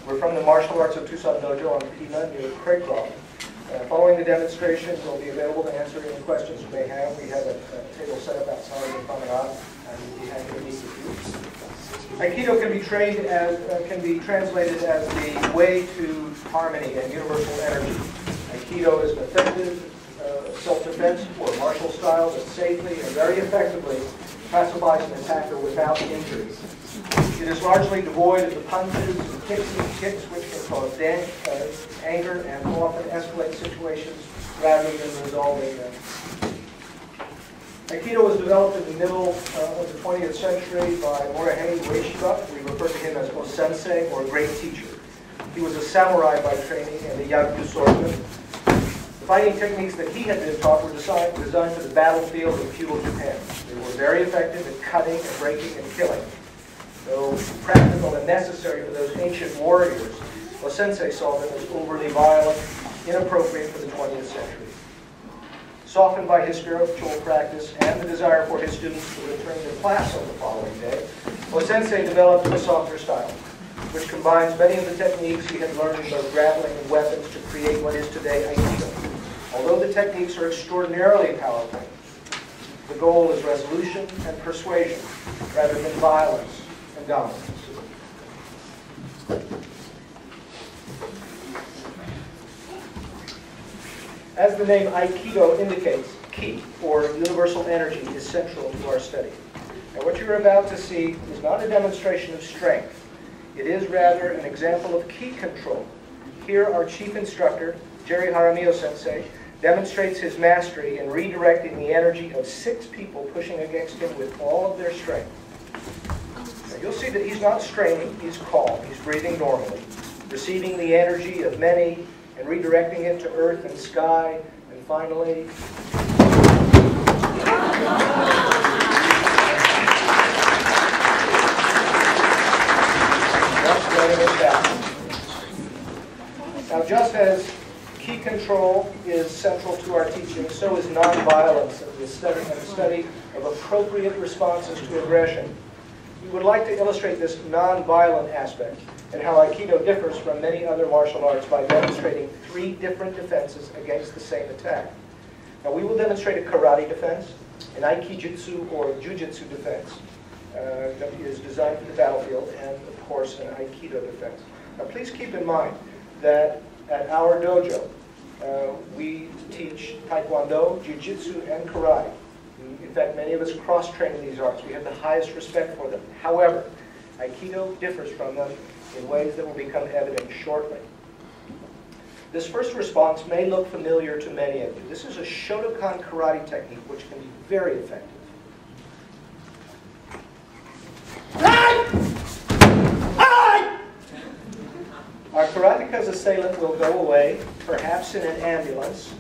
We're from the Martial Arts of Tucson Dojo on Pima near Craycroft. Following the demonstration, we'll be available to answer any questions you may have. We have a table set up outside the promenade, and we'll be happy to meet with you. Aikido can be translated as the way to harmony and universal energy. Aikido is an effective self-defense or martial style that safely and very effectively pacifies an attacker without injury. It is largely devoid of the punches and kicks which can cause anger and often escalate situations rather than resolving them. Aikido was developed in the middle of the 20th century by Morihei Ueshiba. We refer to him as O-sensei, or great teacher. He was a samurai by training and a Yaku swordsman. The fighting techniques that he had been taught were designed for the battlefield in feudal Japan. They were very effective at cutting and breaking and killing. Though practical and necessary for those ancient warriors, O-sensei saw them as overly violent, inappropriate for the 20th century. Softened by his spiritual practice and the desire for his students to return to class on the following day, O-sensei developed a softer style, which combines many of the techniques he had learned in both grappling and weapons to create what is today Aikido. Although the techniques are extraordinarily powerful, the goal is resolution and persuasion rather than violence and dominance. As the name Aikido indicates, ki, or universal energy, is central to our study. Now, what you're about to see is not a demonstration of strength. It is rather an example of ki control. Here, our chief instructor, Jerry Jaramillo Sensei, demonstrates his mastery in redirecting the energy of 6 people pushing against him with all of their strength. Now, you'll see that he's not straining, he's calm, he's breathing normally, receiving the energy of many and redirecting it to earth and sky, and finally, just letting it down. Now, just as ki control is central to our teaching, so is nonviolence and the study of appropriate responses to aggression. We would like to illustrate this nonviolent aspect and how Aikido differs from many other martial arts by demonstrating 3 different defenses against the same attack. Now, we will demonstrate a karate defense, an Aikijutsu or Jujitsu defense that is designed for the battlefield, and of course an Aikido defense. Now, please keep in mind that at our dojo, we teach Taekwondo, Jiu-Jitsu, and Karate. In fact, many of us cross-train in these arts. We have the highest respect for them. However, Aikido differs from them in ways that will become evident shortly. This first response may look familiar to many of you. This is a Shotokan karate technique which can be very effective. Our karateka's assailant will go away, perhaps in an ambulance.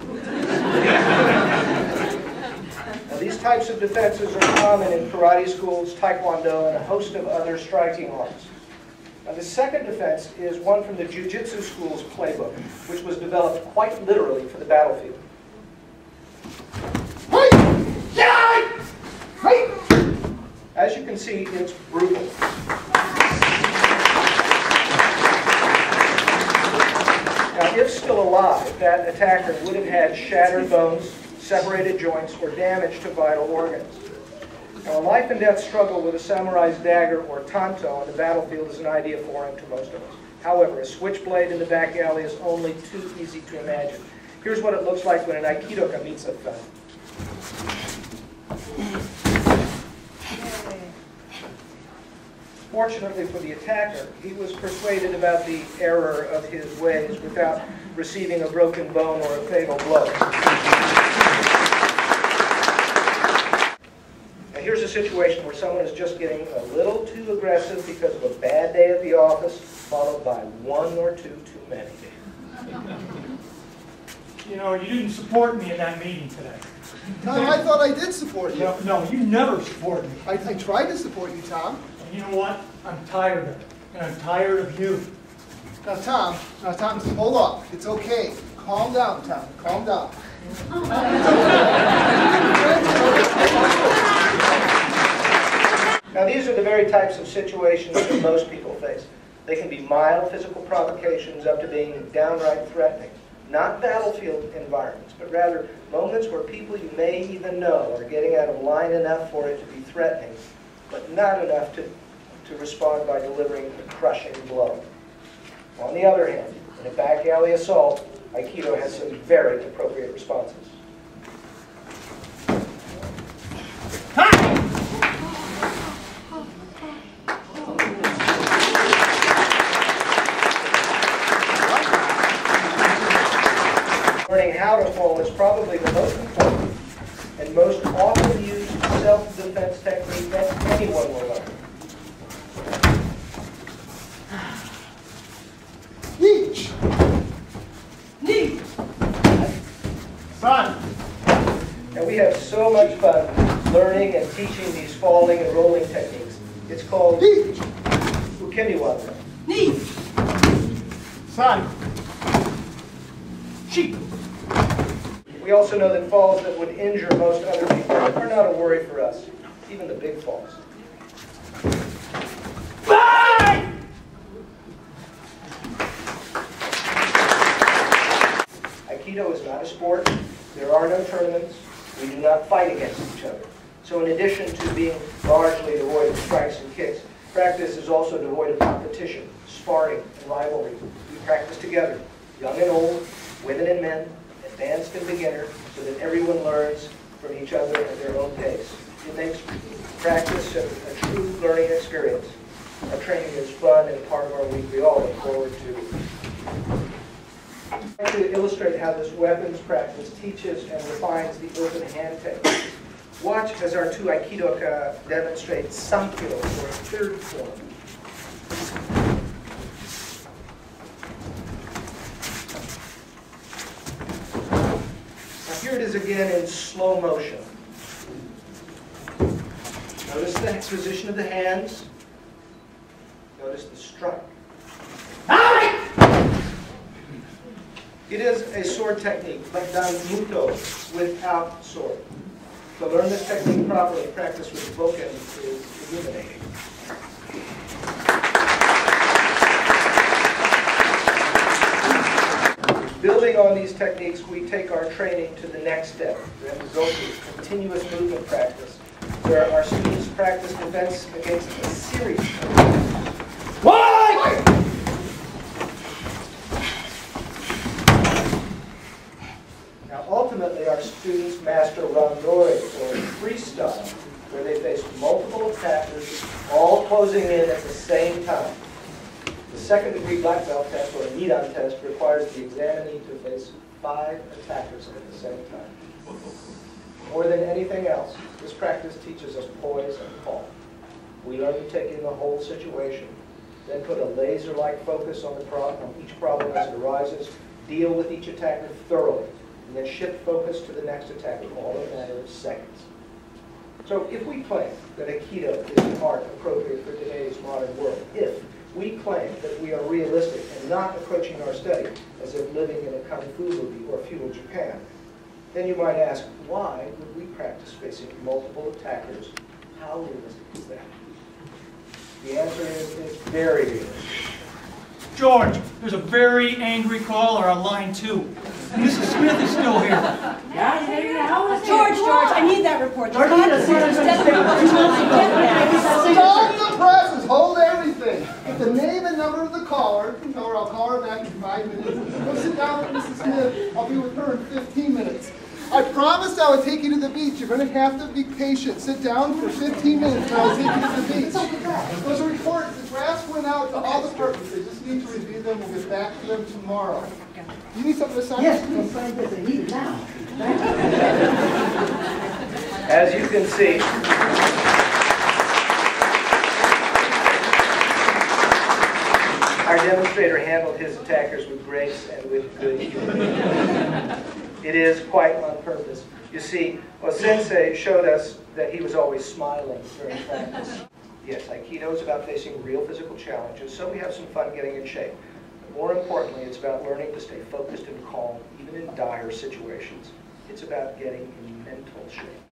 Now, these types of defenses are common in karate schools, taekwondo, and a host of other striking arts. Now, the second defense is one from the Jiu-Jitsu school's playbook, which was developed quite literally for the battlefield. As you can see, it's brutal. Now, if still alive, that attacker would have had shattered bones, separated joints, or damage to vital organs. Now, a life and death struggle with a samurai's dagger or tanto on the battlefield is an idea foreign to most of us. However, a switchblade in the back alley is only too easy to imagine. Here's what it looks like when an Aikidoka meets a thud. Fortunately for the attacker, he was persuaded about the error of his ways without receiving a broken bone or a fatal blow. Now, here's a situation where someone is just getting a little too aggressive because of a bad day at the office, followed by 1 or 2 too many. You know, you didn't support me in that meeting today. Tom, I thought I did support you. No, you never support me. I tried to support you, Tom. And you know what? I'm tired of it. And I'm tired of you. Now, Tom, hold on. It's okay. Calm down, Tom. Calm down. Now, these are the very types of situations that most people face. They can be mild physical provocations up to being downright threatening. Not battlefield environments, but rather moments where people you may even know are getting out of line enough for it to be threatening, but not enough to respond by delivering a crushing blow. On the other hand, in a back alley assault, Aikido has some very appropriate responses. Learning how to fall is probably the most important and most often used self-defense technique that anyone will learn. Each. Knee. Son. And we have so much fun learning and teaching these falling and rolling techniques. It's called Each. ukemiwaza. Knee. Son. Sheep. We also know that falls that would injure most other people are not a worry for us, even the big falls. Aikido is not a sport. There are no tournaments. We do not fight against each other. So in addition to being largely devoid of strikes and kicks, practice is also devoid of competition, sparring, and rivalry. We practice together, young and old, women and men, advanced and beginner, so that everyone learns from each other at their own pace. It makes practice a true learning experience. Our training is fun and part of our week we all look forward to. I'd like to illustrate how this weapons practice teaches and refines the open hand technique. Watch as our two Aikidoka demonstrate Sankyo, or third form. Here it is again in slow motion. Notice the position of the hands. Notice the strike. It is a sword technique, but done muto, without sword. To learn this technique properly, practice with the boken is illuminating. Building on these techniques, we take our training to the next step, the result is continuous movement practice, where our students practice defense against a series of attacks. Why? Now, ultimately, our students master randori, or freestyle, where they face multiple attackers, all closing in at the same time. The second-degree black belt test, or a Nidan test, requires the examinee to face 5 attackers at the same time. More than anything else, this practice teaches us poise and calm. We learn to take in the whole situation, then put a laser-like focus on each problem as it arises, deal with each attacker thoroughly, and then shift focus to the next attacker, all in a matter of seconds. So if we claim that Aikido is an art appropriate for today's modern world, if we claim that we are realistic and not approaching our study as if living in a kung fu movie or feudal Japan, then you might ask, why would we practice facing multiple attackers? How realistic is that? The answer is it's very realistic. George, there's a very angry caller on line 2. And Mrs. Smith is still here. George, I need that report. Stop the presses! Hold everything! Get the name and number of the caller. Tell her I'll call her back in 5 minutes. Go sit down with Mrs. Smith. I'll be with her in 15 minutes. I promised I would take you to the beach. You're going to have to be patient. Sit down for 15 minutes and I'll take you to the beach. Those are reports. The drafts went out to all the departments. They just need to review them. We'll get back to them tomorrow. You need something to sign? Yes, I'm sign this. I need it now. As you can see, our demonstrator handled his attackers with grace and with good humor. It is quite on purpose. You see, Sensei showed us that he was always smiling during practice. Yes, Aikido is about facing real physical challenges, so we have some fun getting in shape. But more importantly, it's about learning to stay focused and calm, even in dire situations. It's about getting in mental shape.